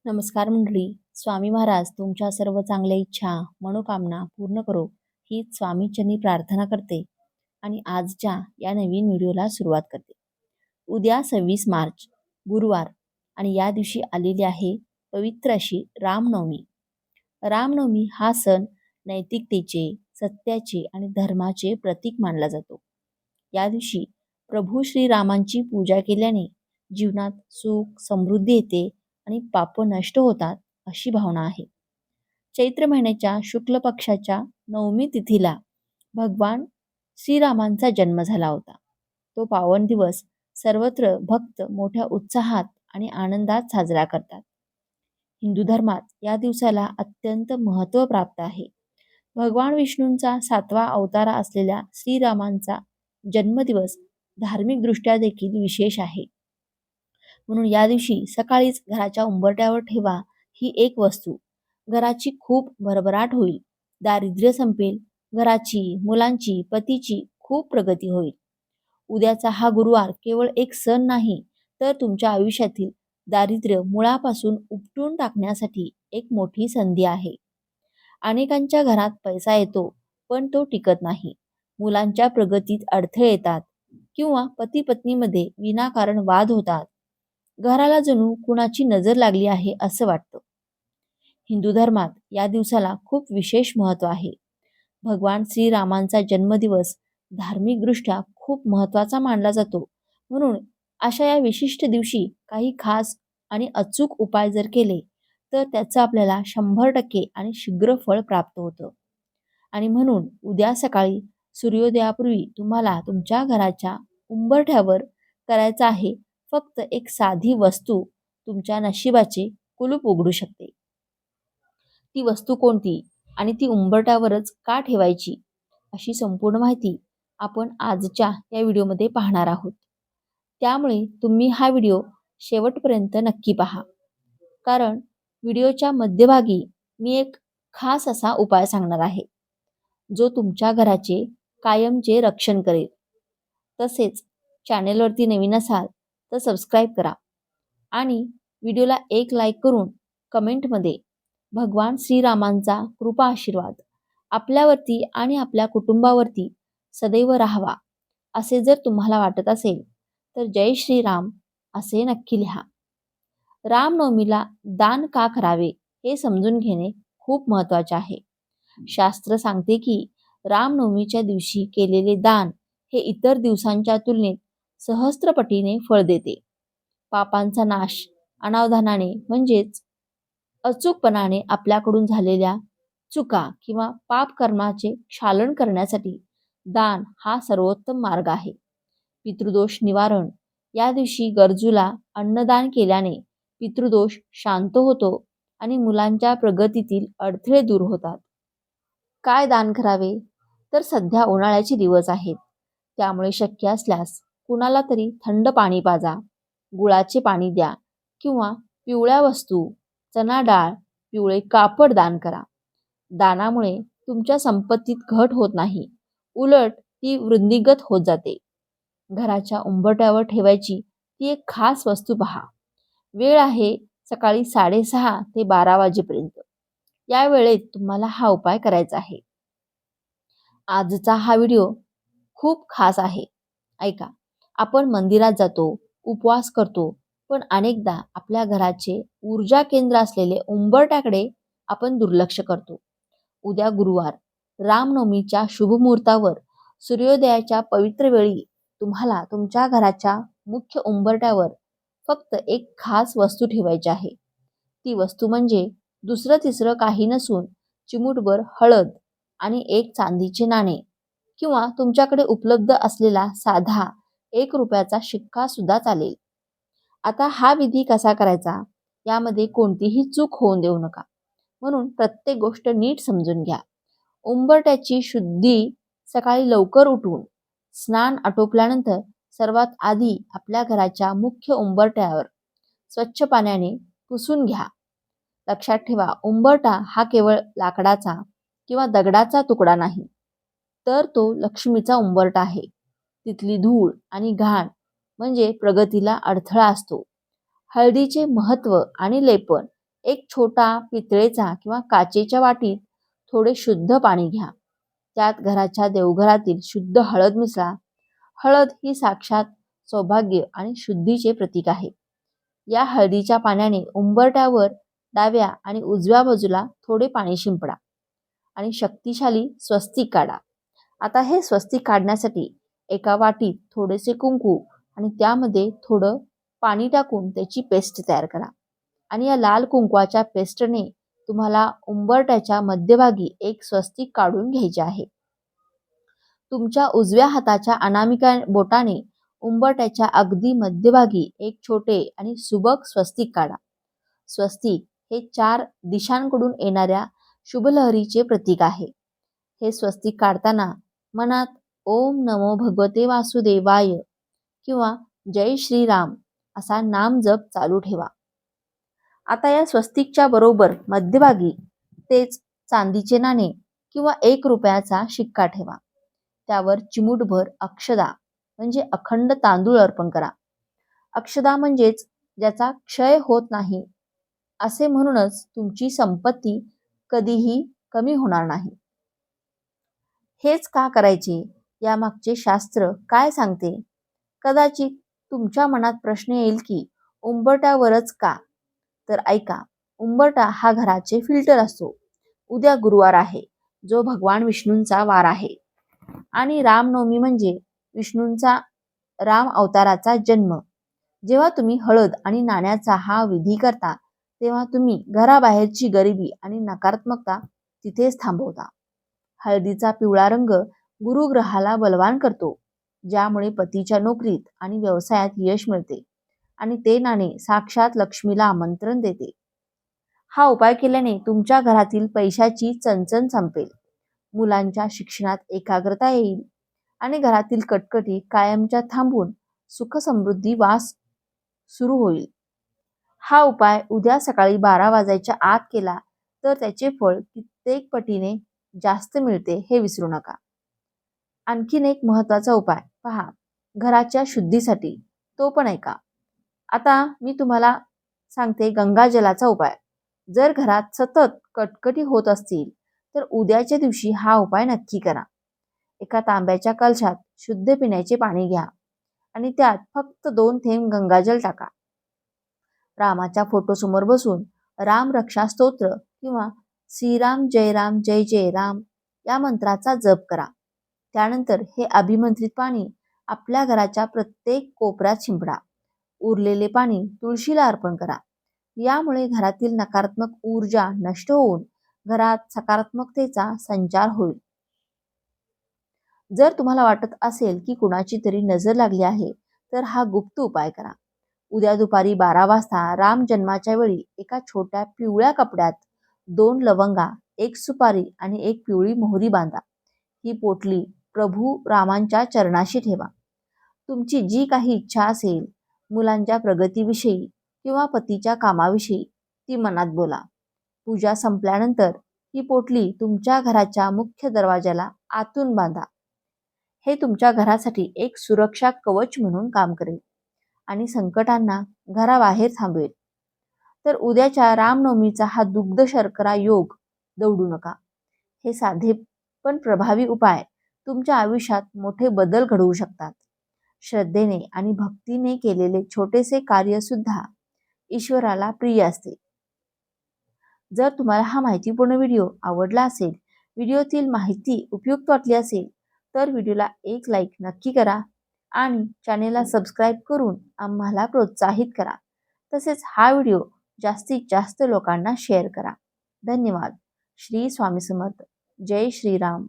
नमस्कार मंडळी. स्वामी महाराज तुमच्या सर्व चांगल्या इच्छा, मनोकामना पूर्ण करो हीच स्वामीचरणी प्रार्थना करते आणि आजच्या या नवीन व्हिडिओला सुरुवात करते. उद्या 26 मार्च गुरुवार आणि या दिवशी आलेली आहे पवित्र अशी रामनवमी. रामनवमी हा सण नैतिकतेचे, सत्याचे आणि धर्माचे प्रतीक मानला जातो. या दिवशी प्रभू श्रीरामांची पूजा केल्याने जीवनात सुख, समृद्धी येते आणि पाप नष्ट होतात अशी भावना आहे. चैत्र महिन्याच्या शुक्ल पक्षाच्या नवमी तिथीला भगवान श्रीरामांचा जन्म झाला होता. तो पावन दिवस सर्वत्र भक्त मोठ्या उत्साहात आणि आनंदात साजरा करतात. हिंदू धर्मात या दिवसाला अत्यंत महत्त्व प्राप्त आहे. भगवान विष्णूंचा 7वा अवतार असलेल्या श्रीरामांचा जन्मदिवस धार्मिकदृष्ट्या देखील विशेष आहे. म्हणून या दिवशी सकाळीच घराच्या उंबरठ्यावर ठेवा ही एक वस्तू. घराची खूप भरभराट होईल, दारिद्र्य संपेल, घराची, मुलांची, पतीची खूप प्रगती होईल. उद्याचा हा गुरुवार केवळ एक सण नाही, तर तुमच्या आयुष्यातील दारिद्र्य मुळापासून उपटून टाकण्यासाठी एक मोठी संधी आहे. अनेकांच्या घरात पैसा येतो, पण तो टिकत नाही. मुलांच्या प्रगतीत अडथळे येतात किंवा पती पत्नीमध्ये विनाकारण वाद होतात. घराला जणू कुणाची नजर लागली आहे असं वाटतं. हिंदू धर्मात या दिवसाला खूप विशेष महत्त्व आहे. भगवान श्रीरामांचा जन्मदिवस धार्मिकदृष्ट्या खूप महत्त्वाचा मानला जातो. म्हणून अशा या विशिष्ट दिवशी काही खास आणि अचूक उपाय जर केले तर त्याचं आपल्याला 100% आणि शीघ्र फळ प्राप्त होतं. आणि म्हणून उद्या सकाळी सूर्योदयापूर्वी तुम्हाला तुमच्या घराच्या उंबरठ्यावर करायचं आहे फक्त एक साधी वस्तू तुमच्या नशिबाचे कुलूप उघडू शकते. ती वस्तू कोणती आणि ती उंबरठ्यावरच का ठेवायची अशी संपूर्ण माहिती आपण आजच्या या व्हिडिओमध्ये पाहणार आहोत. त्यामुळे तुम्ही हा व्हिडिओ शेवटपर्यंत नक्की पहा. कारण व्हिडिओच्या मध्यभागी मी एक खास असा उपाय सांगणार आहे, जो तुमच्या घराचे कायमचे रक्षण करेल. तसेच चॅनेलवरती नवीन असाल तर सबस्क्राईब करा आणि व्हिडिओला एक लाईक करून कमेंटमध्ये भगवान श्रीरामांचा कृपा आशीर्वाद आपल्यावरती आणि आपल्या कुटुंबावरती सदैव राहावा असे जर तुम्हाला वाटत असेल तर जय श्रीराम असे नक्की लिहा. रामनवमीला दान का करावे हे समजून घेणे खूप महत्त्वाचे आहे. शास्त्र सांगते की रामनवमीच्या दिवशी केलेले दान हे इतर दिवसांच्या तुलनेत सहस्त्रपटीने फळ देते. पापांचा नाश अनावधानाने म्हणजेच अचूकपणाने आपल्याकडून झालेल्या चुका किंवा पाप कर्माचे क्षालन करण्यासाठी दान हा सर्वोत्तम मार्ग आहे. पितृदोष निवारण या दिवशी गरजूला अन्नदान केल्याने पितृदोष शांत होतो आणि मुलांच्या प्रगतीतील अडथळे दूर होतात. काय दान करावे तर सध्या उन्हाळ्याचे दिवस आहेत, त्यामुळे शक्य असल्यास कुणाला तरी थंड पाणी पाजा, गुळाचे पाणी द्या किंवा पिवळ्या वस्तू, चणा डाळ, पिवळे कापड दान करा. दानामुळे तुमच्या संपत्तीत घट होत नाही, उलट ती वृद्धिंगत होत जाते. घराच्या उंबरठ्यावर ठेवायची ती एक खास वस्तू पहा. वेळ आहे सकाळी 6:30 ते 12 वाजेपर्यंत. या वेळेत तुम्हाला हा उपाय करायचा आहे. आजचा हा व्हिडिओ खूप खास आहे. ऐका. आपण मंदिरात जातो, उपवास करतो, पण अनेकदा आपल्या घराचे ऊर्जा केंद्र असलेले उंबरठ्याकडे आपण दुर्लक्ष करतो. उद्या गुरुवार रामनवमीच्या शुभ मुहूर्तावर सूर्योदयाच्या पवित्र वेळी तुम्हाला तुमच्या घराच्या मुख्य उंबरठ्यावर फक्त एक खास वस्तू ठेवायची आहे. ती वस्तू म्हणजे दुसरं तिसरं काही नसून चिमूटभर हळद आणि एक चांदीचे नाणे किंवा तुमच्याकडे उपलब्ध असलेला साधा 1 रुपयाचा शिक्का सुद्धा चालेल. आता हा विधी कसा करायचा यामध्ये कोणतीही चूक होऊन देऊ नका. म्हणून प्रत्येक गोष्ट नीट समजून घ्या. उंबरठ्याची शुद्धी सकाळी लवकर उठून स्नान आटोपल्यानंतर सर्वात आधी आपल्या घराच्या मुख्य उंबरठ्यावर स्वच्छ पाण्याने पुसून घ्या. लक्षात ठेवा, उंबरठा हा केवळ लाकडाचा किंवा दगडाचा तुकडा नाही, तर तो लक्ष्मीचा उंबरठा आहे. तिथली धूळ आणि घाण म्हणजे प्रगतीला अडथळा असतो. हळदीचे महत्त्व आणि लेपन एक छोटा पितळेचा किंवा काचेच्या वाटीत थोडे शुद्ध पाणी घ्या. त्यात घराच्या देवघरातील शुद्ध हळद मिसळा. हळद ही साक्षात सौभाग्य आणि शुद्धीचे प्रतीक आहे. या हळदीच्या पाण्याने उंबरठ्यावर डाव्या आणि उजव्या बाजूला थोडे पाणी शिंपडा आणि शक्तिशाली स्वस्तिक काढा. आता हे स्वस्तिक काढण्यासाठी एका वाटीत थोडेसे कुंकू आणि त्यामध्ये थोडं पाणी टाकून त्याची पेस्ट तयार करा. आणि या लाल कुंकवाच्या पेस्टने तुम्हाला उंबरठ्याच्या मध्यभागी एक स्वस्तिक काढून घ्यायचे आहे. तुमच्या उजव्या हाताच्या अनामिका बोटाने उंबरठ्याच्या अगदी मध्यभागी एक छोटे आणि सुबक स्वस्तिक काढा. स्वस्तिक हे 4 दिशांकडून येणाऱ्या शुभलहरीचे प्रतीक आहे. हे स्वस्तिक काढताना मनात ओम नमो भगवते वासुदेवाय किंवा जय श्रीराम असा नाम जप चालू ठेवा. आता या स्वस्तिकच्या बरोबर मध्यभागी तेच चांदीचे नाणे किंवा 1 रुपयाचा शिक्का ठेवा. त्यावर चिमूटभर अक्षदा म्हणजे अखंड तांदूळ अर्पण करा. अक्षदा म्हणजेच ज्याचा क्षय होत नाही असे, म्हणूनच तुमची संपत्ती कधीही कमी होणार नाही. हेच का करायचे, यामागचे शास्त्र काय सांगते? कदाचित तुमच्या मनात प्रश्न येईल की उंबरठ्यावरच का? तर ऐका, उंबरठा हा घराचे फिल्टर असतो. उद्या गुरुवार आहे, जो भगवान विष्णूंचा वार आहे आणि रामनवमी म्हणजे विष्णूंचा राम अवताराचा जन्म. जेव्हा तुम्ही हळद आणि नाण्याचा हा विधी करता, तेव्हा तुम्ही घराबाहेरची गरिबी आणि नकारात्मकता तिथेच थांबवता. हळदीचा पिवळा रंग गुरुग्रहाला बलवान करतो, ज्यामुळे पतीच्या नोकरीत आणि व्यवसायात यश मिळते आणि ते नाणे साक्षात लक्ष्मीला आमंत्रण देते. हा उपाय केल्याने तुमच्या घरातील पैशाची चणचण संपेल, मुलांच्या शिक्षणात एकाग्रता येईल आणि घरातील कटकटी कायमच्या थांबून सुख समृद्धी वास सुरू होईल. हा उपाय उद्या सकाळी 12 वाजायच्या आत केला तर त्याचे फळ कित्येक पटीने जास्त मिळते, हे विसरू नका. आणखीन एक महत्त्वाचा उपाय पहा, घराच्या शुद्धीसाठी, तो पण ऐका. आता मी तुम्हाला सांगते गंगाजलाचा उपाय. जर घरात सतत कटकटी होत असतील तर उद्याच्या दिवशी हा उपाय नक्की करा. एका तांब्याच्या कलशात शुद्ध पिण्याचे पाणी घ्या आणि त्यात फक्त 2 थेंब गंगाजल टाका. रामाच्या फोटोसमोर बसून राम रक्षा स्तोत्र किंवा श्रीराम जय राम जय जय राम या मंत्राचा जप करा. त्यानंतर हे अभिमंत्रित पाणी आपल्या घराच्या प्रत्येक कोपऱ्यात शिंपडा. उरलेले पाणी तुळशीला अर्पण करा. यामुळे घरातील नकारात्मक ऊर्जा नष्ट होऊन घरात सकारात्मकतेचा संचार होईल. जर तुम्हाला वाटत असेल की कुणाची तरी नजर लागली आहे, तर हा गुप्त उपाय करा. उद्या दुपारी 12 वाजता राम जन्माच्या वेळी एका छोट्या पिवळ्या कपड्यात 2 लवंगा, 1 सुपारी आणि 1 पिवळी मोहरी बांधा. ही पोटली प्रभू रामांच्या चरणाशी ठेवा. तुमची जी काही इच्छा असेल, मुलांच्या प्रगतीविषयी किंवा पतीच्या कामाविषयी, ती मनात बोला. पूजा संपल्यानंतर ही पोटली तुमच्या घराच्या मुख्य दरवाजाला आतून बांधा. हे तुमच्या घरासाठी एक सुरक्षा कवच म्हणून काम करेल आणि संकटांना घराबाहेर थांबवेल. तर उद्याच्या रामनवमीचा हा दुग्ध शर्करा योग दवडू नका. हे साधे पण प्रभावी उपाय तुमच्या आयुष्यात मोठे बदल घडवू शकतात. श्रद्धेने आणि भक्तीने केलेले छोटेसे कार्य सुद्धा ईश्वराला प्रिय असते. जर तुम्हाला हा माहितीपूर्ण व्हिडिओ आवडला असेल, व्हिडिओतील माहिती उपयुक्त वाटली असेल, तर व्हिडिओला एक लाईक नक्की करा आणि चॅनेलला सबस्क्राईब करून आम्हाला प्रोत्साहित करा. तसेच हा व्हिडिओ जास्तीत जास्त लोकांना शेअर करा. धन्यवाद. श्री स्वामी समर्थ. जय श्रीराम.